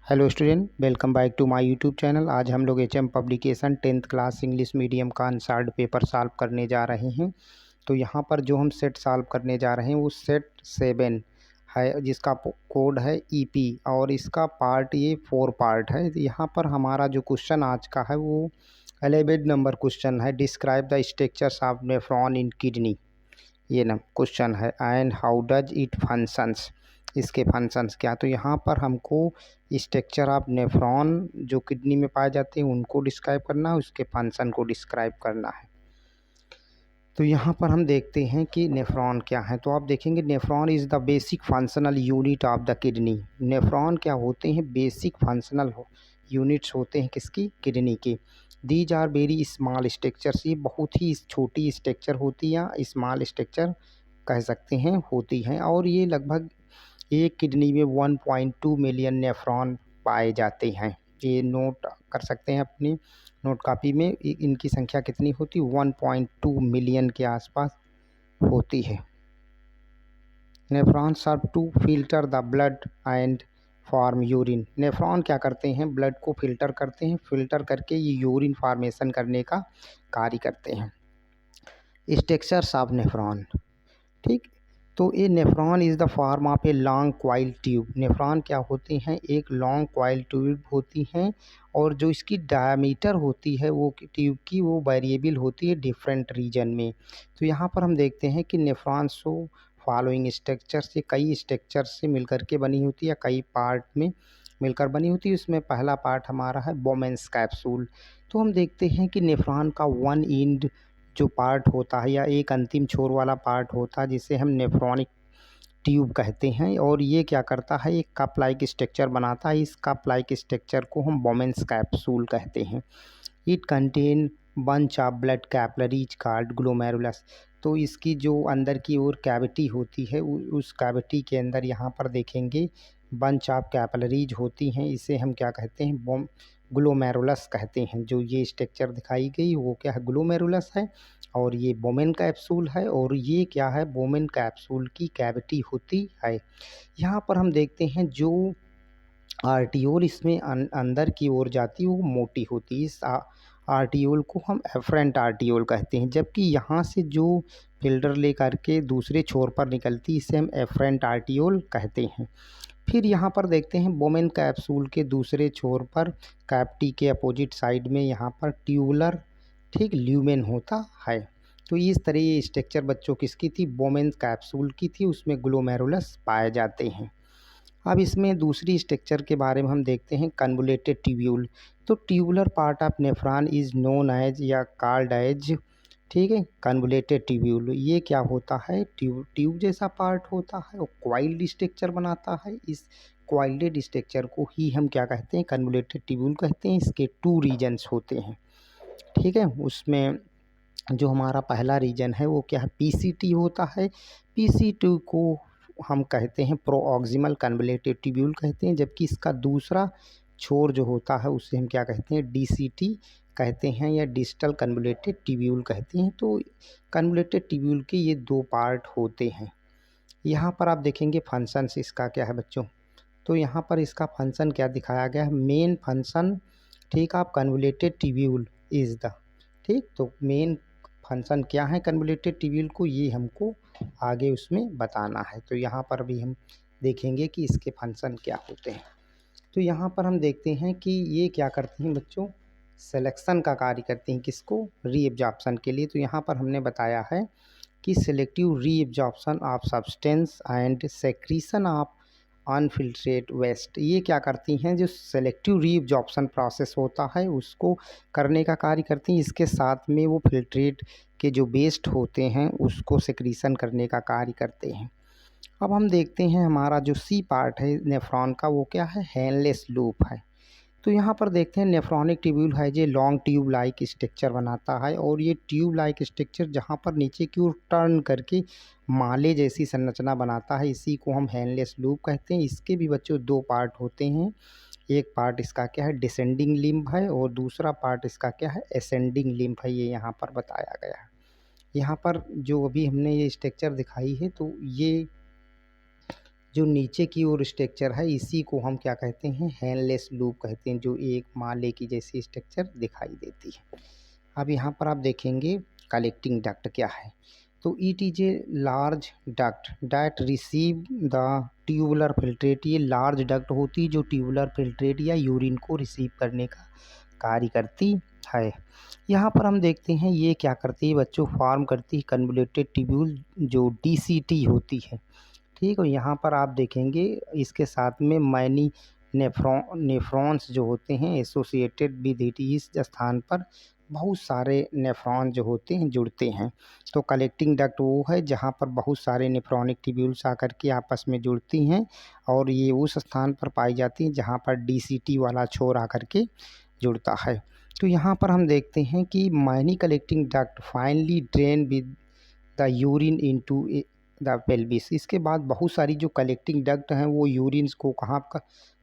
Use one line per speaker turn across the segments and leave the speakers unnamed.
Hello student, welcome back to my YouTube channel. आज हम लोग HM publication 10th class English medium का unsolved paper solve करने जा रहे हैं। तो यहाँ पर जो हम सेट सॉल्व करने जा रहे हैं वो सेट 7 है, जिसका कोड है ईपी और इसका पार्ट ये 4 पार्ट है। यहाँ पर हमारा जो क्वेश्चन आज का है वो 11 नंबर क्वेश्चन है। Describe the structures of nephron in kidney, ये ना क्वेश्चन है। And how does it functions, इसके फंक्शंस क्या। तो यहाँ पर हमको स्ट्रक्चर ऑफ नेफ्रॉन जो किडनी में पाए जाते हैं उनको डिस्क्राइब करना है, उसके फंक्शन को डिस्क्राइब करना है। तो यहाँ पर हम देखते हैं कि नेफ्रॉन क्या है। तो आप देखेंगे nephron is the basic functional unit of the kidney. Nephron क्या होते हैं? बेसिक फंक्शनल यूनिट्स होते हैं किसकी? किडनी के। These are very small structures, ये बहुत ही छोटी स्ट्रक्चर होती है या स्मॉल स्ट्रक्चर कह सकते हैं होती हैं। और ये लगभग एक किडनी में 1.2 मिलियन नेफ्रॉन पाए जाते हैं। ये नोट कर सकते हैं अपनी नोट कॉपी में। इनकी संख्या कितनी होती है? 1.2 मिलियन के आसपास होती है। Nephron serve to filter the blood and form urine. Nephron क्या करते हैं? ब्लड को फिल्टर करते हैं, फिल्टर करके ये यूरिन फॉर्मेशन करने का कार्य करते हैं। स्ट्रक्चर्स ऑफ नेफ्रॉन, ठीक। तो ये nephron is the form of a long coil tube. Nephron क्या होती हैं? एक लॉन्ग क्वाइल ट्यूब होती हैं और जो इसकी डायमीटर होती है वो ट्यूब की वो वेरिएबल होती है डिफरेंट रीजन में। तो यहाँ पर हम देखते हैं कि नेफ्रॉन सो फॉलोइंग स्ट्रक्चर से, कई स्ट्रक्चर से मिलकर के बनी होती है, कई पार्ट में मिलकर बनी होती है। उसमें पहला पार्ट हमारा है बोमेंस कैप्सूल। तो हम देखते हैं कि नेफ्रॉन का वन एंड जो पार्ट होता है या एक अंतिम छोर वाला पार्ट होता है जिसे हम नेफ्रॉनिक ट्यूब कहते हैं, और ये क्या करता है? एक कप लाइक स्ट्रक्चर बनाता है। इस कप लाइक स्ट्रक्चर को हम बोमेंस कैप्सूल कहते हैं। It contain bunch of blood capillaries called glomerulus. तो इसकी जो अंदर की ओर कैविटी होती है उस कैविटी के अंदर यहाँ पर देखेंगे बंच ऑफ कैपिलरीज होती हैं। इसे हम क्या कहते हैं? ग्लोमेरुलस कहते हैं। जो ये स्ट्रक्चर दिखाई गई वो क्या है? ग्लोमेरुलस है। और ये बोमेन कैप्सूल है। और ये क्या है? बोमेन कैप्सूल की कैविटी होती है। यहाँ पर हम देखते हैं जो आर्टियोल इसमें अंदर की ओर जाती है वो मोटी होती है। इस आर्टियोल को हम एफरेंट आर्टियोल कहते हैं। जबकि यहाँ से जो फिल्टर ले करके दूसरे छोर पर निकलती है इसे हम एफरेंट आर्टियोल कहते हैं। फिर यहाँ पर देखते हैं बोमेन कैप्सूल के दूसरे छोर पर कैविटी के अपोजिट साइड में यहाँ पर ट्यूबुलर, ठीक, ल्यूमेन होता है। तो इस तरह ये स्ट्रक्चर बच्चों किसकी थी? बोमेन कैप्सूल की थी। उसमें ग्लोमेरुलस पाए जाते हैं। अब इसमें दूसरी स्ट्रक्चर के बारे में हम देखते हैं कन्वोल्यूटेड ट्यूब्यूल। तो tubular part of nephron is known as या कॉल्ड एज, ठीक है, कन्वोल्यूटेड ट्यूब्यूल। ये क्या होता है? ट्यूब जैसा पार्ट होता है और क्वाइल्ड स्ट्रक्चर बनाता है। इस क्वाइल्डेड स्ट्रक्चर को ही हम क्या कहते हैं? कन्वोल्यूटेड ट्यूब्यूल कहते हैं। इसके 2 रीजन्स होते हैं, ठीक है। उसमें जो हमारा पहला रीजन है वो क्या है? पीसीटी होता है। पीसीटी को हम कहते हैं प्रोऑक्सिमल कन्वोल्यूटेड ट्यूब्यूल कहते हैं। जबकि इसका दूसरा छोर जो होता है उसे हम क्या कहते हैं? डीसीटी कहते हैं या डिस्टल कन्वोल्यूटेड ट्यूब्यूल कहते हैं। तो कन्वोल्यूटेड ट्यूब्यूल के ये 2 पार्ट होते हैं। यहाँ पर आप देखेंगे फंक्शंस इसका क्या है बच्चों? तो यहाँ पर इसका फंक्शन क्या दिखाया गया है? मेन फंक्शन, ठीक, आप कन्वोल्यूटेड ट्यूब्यूल इज़ द, ठीक। तो मेन फंक्शन क्या है कन्वोल्यूटेड ट्यूब्यूल को, ये हमको आगे उसमें बताना है। तो यहाँ पर भी हम देखेंगे कि इसके फंक्शन क्या होते हैं। तो यहाँ पर हम देखते हैं कि ये क्या करती हैं बच्चों? सिलेक्शन का कार्य करती हैं। किसको? रीएब्जॉर्प्शन के लिए। तो यहाँ पर हमने बताया है कि selective reabsorption of substance and secretion of unfiltrate waste. ये क्या करती हैं? जो सेलेक्टिव रीएब्जॉर्प्शन प्रोसेस होता है उसको करने का कार्य करती हैं। इसके साथ में वो फिल्ट्रेट के जो वेस्ट होते हैं उसको सेक्रीशन करने का कार्य करते हैं। अब हम देखते हैं हमारा जो सी पार्ट है नेफ्रॉन का वो क्या है? हेनलेस लूप है। तो यहाँ पर देखते हैं नेफ्रॉनिक ट्यूब्यूल है जो लॉन्ग ट्यूब लाइक स्ट्रक्चर बनाता है। और ये ट्यूब लाइक स्ट्रक्चर जहाँ पर नीचे की ओर टर्न करके माले जैसी संरचना बनाता है इसी को हम हेनलेस लूप कहते हैं। इसके भी बच्चों 2 पार्ट होते हैं। एक पार्ट इसका क्या है? डिसेंडिंग लिम्ब है और दूसरा पार्ट इसका क्या है? असेंडिंग लिम्ब है। ये यहाँ पर बताया गया है। यहाँ पर जो अभी हमने ये स्ट्रक्चर दिखाई है तो ये जो नीचे की ओर स्ट्रक्चर है इसी को हम क्या कहते हैं, हेनलेस लूप कहते हैं, जो एक माले की जैसी स्ट्रक्चर दिखाई देती है। अब यहाँ पर आप देखेंगे कलेक्टिंग डक्ट क्या है। तो it is a large duct that receive the tubular filtrate. ये लार्ज डक्ट होती है जो ट्यूबुलर फिल्ट्रेट या यूरिन को रिसीव करने का कार्य करती है। यहाँ पर हम देखते हैं ये क्या करती है बच्चों, फॉर्म करती है कन्वोल्यूटेड ट्यूब्यूल जो DCT होती है। ठीक है, यहाँ पर आप देखेंगे इसके साथ में मैनी नेफ्रॉन्स जो होते हैं एसोसिएटेड विद इट। इस स्थान पर बहुत सारे नेफ्रॉन जो होते हैं जुड़ते हैं। तो कलेक्टिंग डक्ट वो है जहाँ पर बहुत सारे नेफ्रॉनिक ट्यूब्यूल्स आकर के आपस में जुड़ती हैं, और ये उस स्थान पर पाई जाती हैं जहाँ पर DCT वाला छोर आकर के जुड़ता है। तो यहाँ पर हम देखते हैं कि many collecting duct finally drain with the urine into the pelvis. इसके बाद बहुत सारी जो कलेक्टिंग डक्ट हैं वो यूरिन्स को कहाँ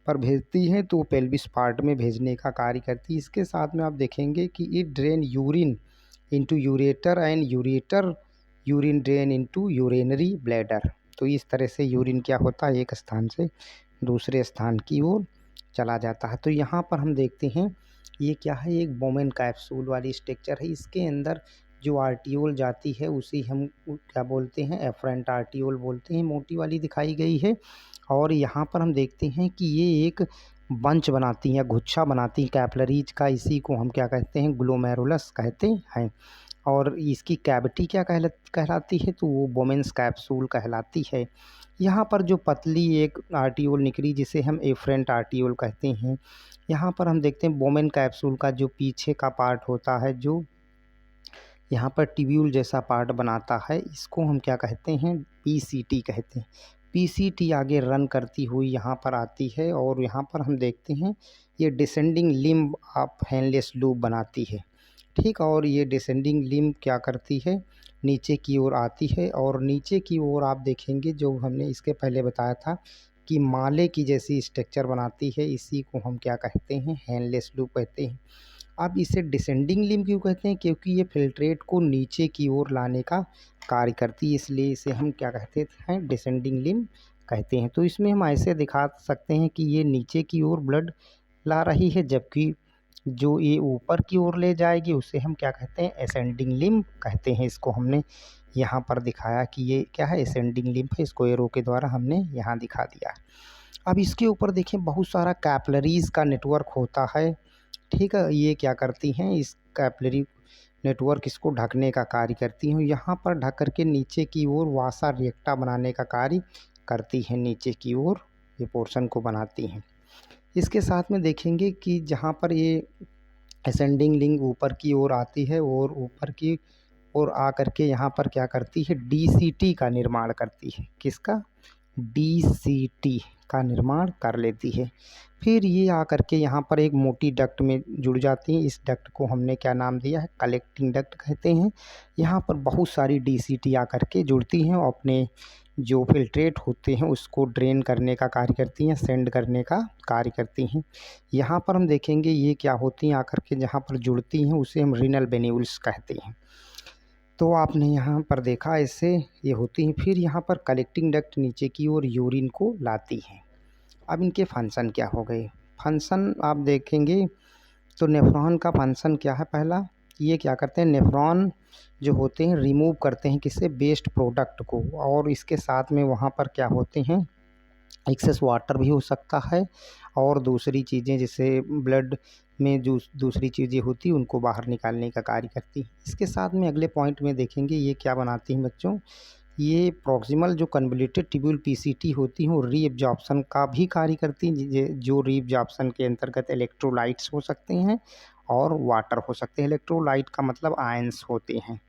पर भेजती हैं, तो पेल्विस पार्ट में भेजने का कार्य करती है। इसके साथ में आप देखेंगे कि it drain urine into ureter and ureter urine drain into urinary bladder. तो इस तरह से यूरिन क्या होता है, एक स्थान से दूसरे स्थान की ओर चला जाता है। तो यहाँ पर हम देखते हैं ये क्या है, एक बोमेन कैप्सूल वाली स्ट्रक्चर है। इसके अंदर जो आर्टियोल जाती है उसी हम क्या बोलते हैं, एफरेंट आर्टियोल बोलते हैं, मोटी वाली दिखाई गई है। और यहाँ पर हम देखते हैं कि ये एक बंच बनाती हैं, गुच्छा बनाती हैं कैपिलरीज का, इसी को हम क्या कहते हैं, ग्लोमेरुलस कहते हैं। और इसकी कैविटी क्या कहलाती है, तो वो बोमेन्स कैप्सूल कहलाती है। यहाँ पर जो पतली एक आर्टियोल निकली जिसे हम एफरेंट आर्टियोल कहते हैं, यहाँ पर हम देखते हैं बोमेन कैप्सूल का जो पीछे का पार्ट होता है, जो यहाँ पर ट्यूब्यूल जैसा पार्ट बनाता है, इसको हम क्या कहते हैं, PCT कहते हैं। PCT आगे रन करती हुई यहाँ पर आती है, और यहाँ पर हम देखते हैं ये descending limb of Henle's loop बनाती है। ठीक, और ये डिसेंडिंग लिम्ब क्या करती है, नीचे की ओर आती है, और नीचे की ओर आप देखेंगे जो हमने इसके पहले बताया था कि माले की जैसी स्ट्रक्चर बनाती है, इसी को हम क्या कहते हैं, हेनलेस लूप कहते हैं। अब इसे डिसेंडिंग लिम्ब क्यों कहते हैं, क्योंकि ये फिल्ट्रेट को नीचे की ओर लाने का कार्य करती है, इसलिए इसे हम क्या कहते हैं, डिसेंडिंग लिम्ब कहते हैं। तो इसमें हम ऐसे दिखा सकते हैं कि ये नीचे की ओर ब्लड ला रही है, जबकि जो ये ऊपर की ओर ले जाएगी उसे हम क्या कहते हैं, असेंडिंग लिम्ब कहते हैं। इसको हमने यहाँ पर दिखाया कि ये क्या है, असेंडिंग लिम्ब है, इसको एरो के द्वारा हमने यहाँ दिखा दिया। अब इसके ऊपर देखें बहुत सारा कैपिलरीज का नेटवर्क होता है। ठीक है, ये क्या करती हैं, इस कैपिलरी नेटवर्क इसको ढकने का कार्य करती हैं। यहाँ पर ढक करके नीचे की ओर वासा रेक्टा बनाने का कार्य करती हैं, नीचे की ओर ये पोर्शन को बनाती हैं। इसके साथ में देखेंगे कि जहाँ पर ये असेंडिंग लिंक ऊपर की ओर आती है और ऊपर की ओर आ करके यहाँ पर क्या करती है, DCT का निर्माण करती है। किसका, DCT का निर्माण कर लेती है। फिर ये आकर के यहाँ पर एक मोटी डक्ट में जुड़ जाती हैं। इस डक्ट को हमने क्या नाम दिया है, कलेक्टिंग डक्ट कहते हैं। यहाँ पर बहुत सारी DCT आकर के जुड़ती हैं और अपने जो फिल्ट्रेट होते हैं उसको ड्रेन करने का कार्य करती हैं, सेंड करने का कार्य करती हैं। यहाँ पर हम देखेंगे ये क्या होती हैं, आकर के जहाँ पर जुड़ती हैं उसे हम रीनल वेन्यूल्स कहते हैं। तो आपने यहाँ पर देखा ऐसे ये होती हैं। फिर यहाँ पर कलेक्टिंग डक्ट नीचे की ओर यूरिन को लाती हैं। अब इनके फंक्शन क्या हो गए, फंक्शन आप देखेंगे तो नेफ्रॉन का फंक्शन क्या है, पहला ये क्या करते हैं, नेफ्रॉन जो होते हैं रिमूव करते हैं किससे, वेस्ट प्रोडक्ट को, और इसके साथ में वहाँ पर क्या होते हैं, एक्सेस वाटर भी हो सकता है, और दूसरी चीज़ें जैसे ब्लड में जो दूसरी चीज़ें होती हैं उनको बाहर निकालने का कार्य करती हैं। इसके साथ में अगले पॉइंट में देखेंगे ये क्या बनाती हैं बच्चों, ये प्रॉक्सिमल जो कन्वोल्यूटेड ट्यूब्यूल PCT होती हैं वो रीअब्जॉर्प्शन का भी कार्य करती हैं, जो रीअब्जॉर्प्शन के अंतर्गत इलेक्ट्रोलाइट्स हो सकते हैं और वाटर हो सकते हैं। इलेक्ट्रोलाइट का मतलब आयंस होते हैं।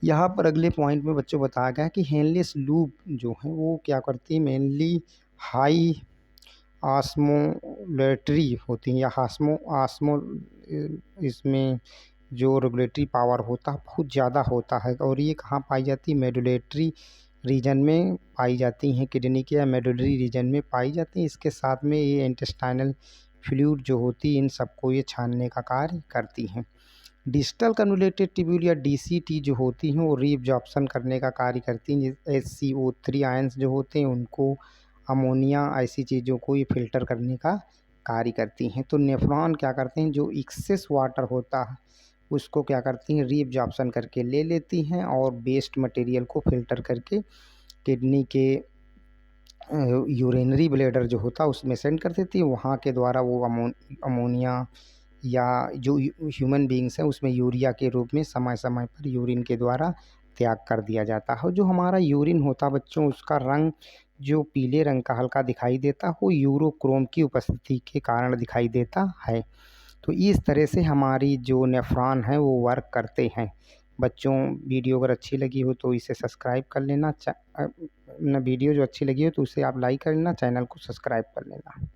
यहाँ पर अगले पॉइंट में बच्चों बताया गया कि हेनलेस लूप जो है वो क्या करती है, मेनली हाई ऑस्मोलेटरी होती हैं, या आस्मो इसमें जो रेगुलेटरी पावर होता है बहुत ज़्यादा होता है, और ये कहाँ पाई जाती है, मेडुलेटरी रीजन में पाई जाती हैं, किडनी के या मेडुलरी रीजन में पाई जाती हैं। इसके साथ में ये इंटेस्टाइनल फ्लूइड जो होती है इन सबको ये छानने का कार्य करती हैं। डिजिटल कन्वोल्यूटेड ट्यूब्यूल या DCT जो होती हैं वो रीअब्जॉर्प्शन करने का कार्य करती हैं। SCO3 आयंस जो होते हैं उनको अमोनिया ऐसी चीज़ों को ये फ़िल्टर करने का कार्य करती हैं। तो नेफ्रॉन क्या करते हैं, जो एक्सेस वाटर होता है उसको क्या करती हैं, रीअब्ज़ॉर्प्शन करके ले लेती हैं और वेस्ट मटेरियल को फ़िल्टर करके किडनी के यूरिनरी ब्लैडर जो होता है उसमें सेंड कर देती है। वहाँ के द्वारा वो अमोनिया या जो ह्यूमन बीइंग्स हैं उसमें यूरिया के रूप में समय समय पर यूरिन के द्वारा त्याग कर दिया जाता है। जो हमारा यूरिन होता है बच्चों, उसका रंग जो पीले रंग का हल्का दिखाई देता है वो यूरोक्रोम की उपस्थिति के कारण दिखाई देता है। तो इस तरह से हमारी जो नेफ्रॉन है वो वर्क करते हैं। बच्चों, वीडियो अगर अच्छी लगी हो तो इसे सब्सक्राइब कर लेना। वीडियो जो अच्छी लगी हो तो उसे आप लाइक कर लेना, चैनल को सब्सक्राइब कर लेना।